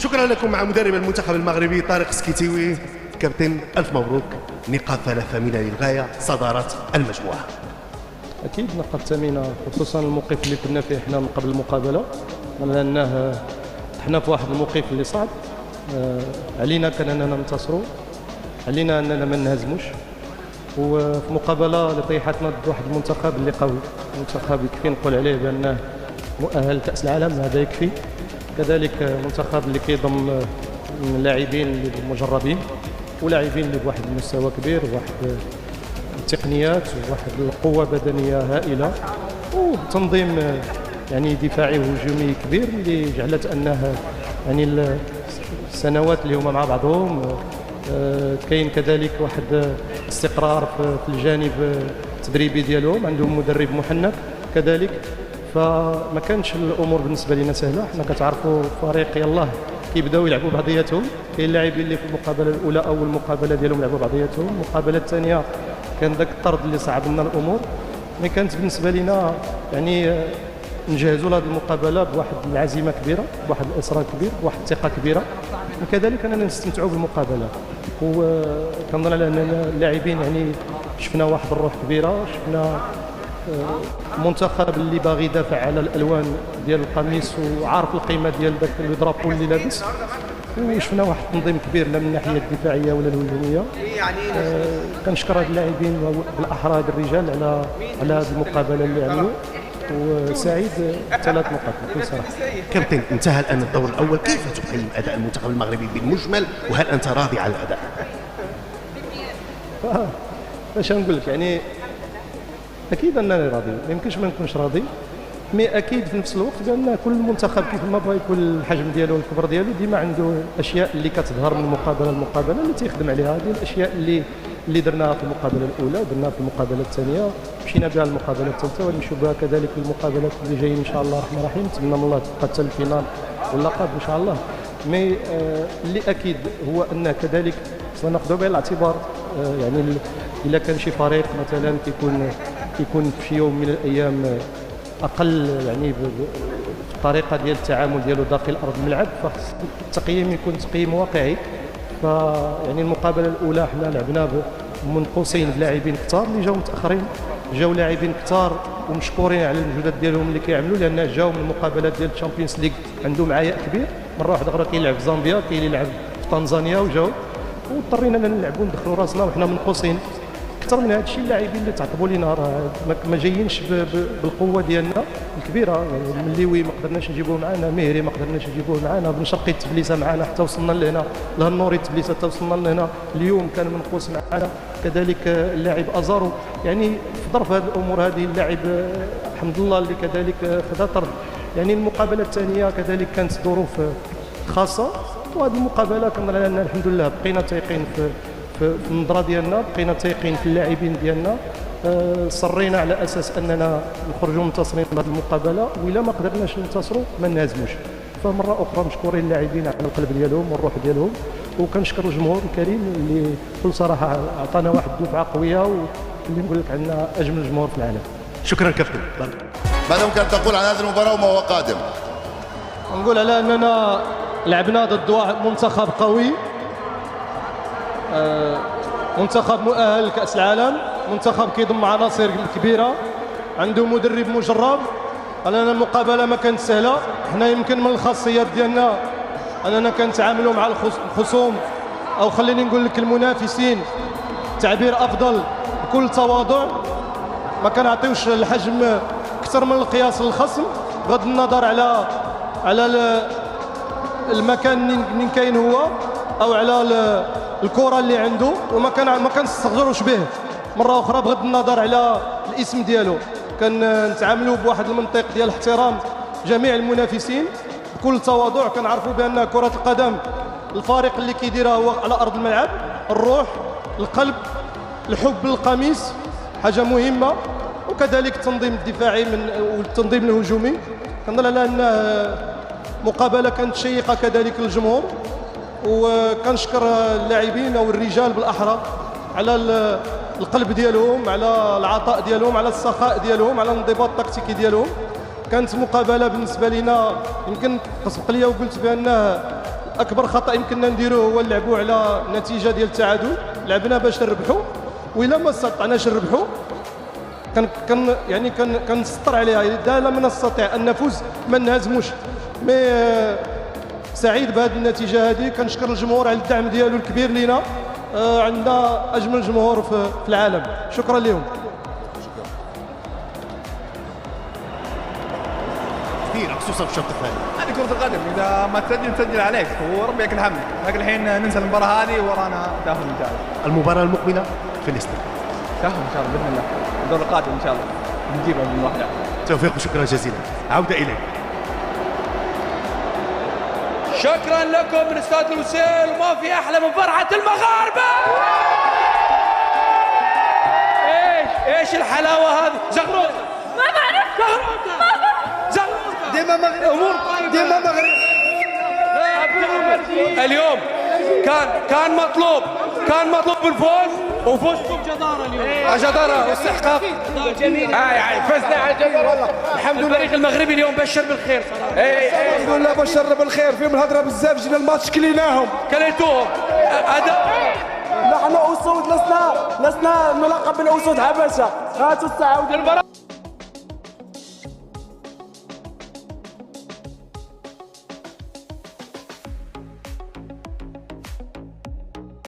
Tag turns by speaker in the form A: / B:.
A: شكرا لكم مع مدرب المنتخب المغربي طارق سكيتيوي. كابتن ألف مبروك، نقاط 3 ثمينة للغاية، صدارة المجموعة.
B: اكيد نقاط ثمينه، خصوصا الموقف اللي كنا فيه حنا من قبل المقابله، لانه حنا في واحد الموقف اللي صعب. علينا كان اننا ننتصروا، علينا اننا ما نهزموش، وفي مقابله اللي طيحتنا ضد واحد المنتخب اللي قوي، منتخب يكفي نقول عليه بانه مؤهل لكاس العالم، هذا يكفي. كذلك منتخب اللي كيضم لاعبين مجربين ولاعبين اللي بواحد المستوى كبير، وواحد التقنيات وواحد القوة بدنية هائلة، وتنظيم يعني دفاعي وهجومي كبير اللي جعلت أنه يعني السنوات اللي هما مع بعضهم كاين كذلك واحد استقرار في الجانب التدريبي ديالهم، عندهم مدرب محنك كذلك. فما كانش الامور بالنسبه لنا سهله. حنا كتعرفوا فريق يلاه كيبداو يلعبوا بعضياتهم، كاين اللاعبين اللي في المقابله الاولى اول مقابله ديالهم لعبوا بعضياتهم، المقابله الثانيه كان ذاك الطرد اللي صعب لنا الامور. مي كانت بالنسبه لنا يعني نجهزوا لهذه المقابله بواحد العزيمه كبيره، بواحد الاصرار كبير، بواحد الثقه كبيره، وكذلك اننا نستمتعوا بالمقابله. وكنظن على ان اللاعبين يعني شفنا واحد الروح كبيره، شفنا منتخب اللي باغي يدافع على الالوان ديال القميص وعارف القيمه ديال ذاك لو درابو اللي لابس، وشفنا واحد التنظيم كبير لا من الناحيه الدفاعيه ولا الهجوميه. كنشكر هاد اللاعبين بالاحرى هاد الرجال على هذه المقابله اللي عملوا، وسعيد 3 نقاط بكل صراحه.
A: كابتن، انتهى الان الدور الاول، كيف تقيم اداء المنتخب المغربي بالمجمل، وهل انت راضي على الاداء؟
B: باش نقول لك يعني اكيد انني راضي، ما يمكنش ما نكونش راضي، مي اكيد في نفس الوقت بان كل منتخب كيف ما بغى يكون الحجم ديالو والكبر ديالو ديما عنده اشياء اللي كتظهر من مقابله لمقابله اللي تيخدم عليها. هذه الاشياء اللي درناها في المقابله الاولى ودرناها في المقابله الثانيه، مشينا بها المقابله الثالثه ونمشيو بها كذلك في المقابلات اللي جايين ان شاء الله الرحمن الرحيم. نتمنى من الله تبقى حتى الفينال واللقب ان شاء الله. مي اللي اكيد هو ان كذلك ناخذوا بعين الاعتبار يعني الا كان شي فريق مثلا كيكون في شي يوم من الايام اقل يعني في الطريقه ديال التعامل ديالو داخل ارض الملعب، فخص التقييم يكون تقييم واقعي. فيعني المقابله الاولى حنا لعبنا من قوسين بلاعبين كثار اللي جاوا متاخرين، جاوا لاعبين كثار ومشكورين على المجهودات ديالهم اللي كيعملوا، لان جاوا من المقابلات ديال الشامبيونز ليغ عندهم عياء كبير. مره واحده اخرى كيلعب في زامبيا، كاين اللي يلعب في تنزانيا وجاوا، واضطرينا نلعبوا ندخلوا راسنا وحنا من قوسين. اكثر من هذا الشيء اللاعبين اللي تعقبوا لينا راه ما جايينش بالقوه ديالنا الكبيره. مليوي ما قدرناش نجيبوه معنا، مهري ما قدرناش نجيبوه معنا، بن شرقي التبليسه معنا حتى وصلنا لهنا، الهنوري التبليسه حتى وصلنا لهنا، اليوم كان منقوص معنا كذلك اللاعب ازارو. يعني في ظرف هذه الامور هذه اللاعب الحمد لله اللي كذلك خذا طرد. يعني المقابله الثانيه كذلك كانت ظروف خاصه، وهذه المقابله كنظن على ان الحمد لله بقينا تايقين في النظره ديالنا، بقينا تايقين في اللاعبين ديالنا، صرينا على اساس اننا نخرجوا منتصرين من هذه المقابله، والا ما قدرناش ننتصروا ما نهزموش. فمره اخرى مشكورين اللاعبين على القلب ديالهم والروح ديالهم، وكنشكر الجمهور الكريم اللي بكل صراحه عطانا واحد الدفعه قويه، واللي نقول لك عندنا اجمل جمهور في العالم.
A: شكرا كابتن.
C: ماذا يمكن أن تقول عن هذه المباراه وما هو قادم؟
B: نقول على اننا لعبنا ضد واحد منتخب قوي، منتخب مؤهل لكأس العالم، منتخب كيضم عناصر كبيرة، عنده مدرب مجرب. أننا المقابلة ما كانت سهلة. حنا يمكن من الخاصيات ديالنا أننا كنتعاملوا مع الخصوم، أو خليني نقول لك المنافسين تعبير أفضل بكل تواضع، ما كنعطيوش الحجم أكثر من القياس للخصم بغض النظر على المكان منين كاين هو، او على الكره اللي عنده، وما كنستغجروش به. مره اخرى بغض النظر على الاسم ديالو كنتعاملوا بواحد المنطق ديال احترام جميع المنافسين بكل تواضع. كنعرفوا بان كره القدم الفارق اللي كيديرها هو على ارض الملعب، الروح، القلب، الحب للقميص حاجه مهمه، وكذلك التنظيم الدفاعي والتنظيم الهجومي. كنظن على ان مقابله كانت شيقه كذلك للجمهور، وكنشكر اللاعبين او الرجال بالاحرى على القلب ديالهم، على العطاء ديالهم، على السخاء ديالهم، على الانضباط التكتيكي ديالهم. كانت مقابله بالنسبه لنا يمكن تسبق لي وقلت بان اكبر خطا يمكننا نديروه هو نلعبوا على النتيجه ديال التعادل. لعبنا باش نربحوا، والا ما استطعناش نربحوا كنسطر عليها. اذا لم نستطع ان نفوز ما نهزموش. مي سعيد بهذه النتيجه هذه. كنشكر الجمهور على الدعم ديالو الكبير لينا. عندنا اجمل جمهور في العالم. شكرا لهم.
A: كثير خصوصا في الشوط الثاني.
D: هذه كرة القدم، إذا ما تسجل عليك وربي لك الحمد. لكن الحين ننسى المباراة هذه ورانا تأهل إن شاء الله.
A: المباراة المقبلة في الاستاد.
D: تأهل إن شاء الله بإذن الله. الدور القادم إن شاء الله نجيبها من واحدة.
A: توفيق وشكرا جزيلا. عودة إليك.
E: شكرا لكم من استاد لوسيل. ما في احلى من فرحه المغاربه. ايش الحلاوه هذه؟ زغروطه
F: ما بعرف.
E: زغروطه
D: ديما مغرب، ديما مغرب.
E: اليوم كان مطلوب الفوز، وفزتوا بجداره اليوم. جداره واستحقاق
F: جميل.
E: فزنا على الجزائر والله. الحمد لله. الفريق المغربي اليوم بشر بالخير صراحه.
D: الحمد لله بشرنا بالخير. فيهم الهضره بزاف. جينا الماتش كليناهم،
E: كليتوهم اداء.
G: نحن أسود، لسنا نلقب بالأسود حبشة. هاتوا الساعة.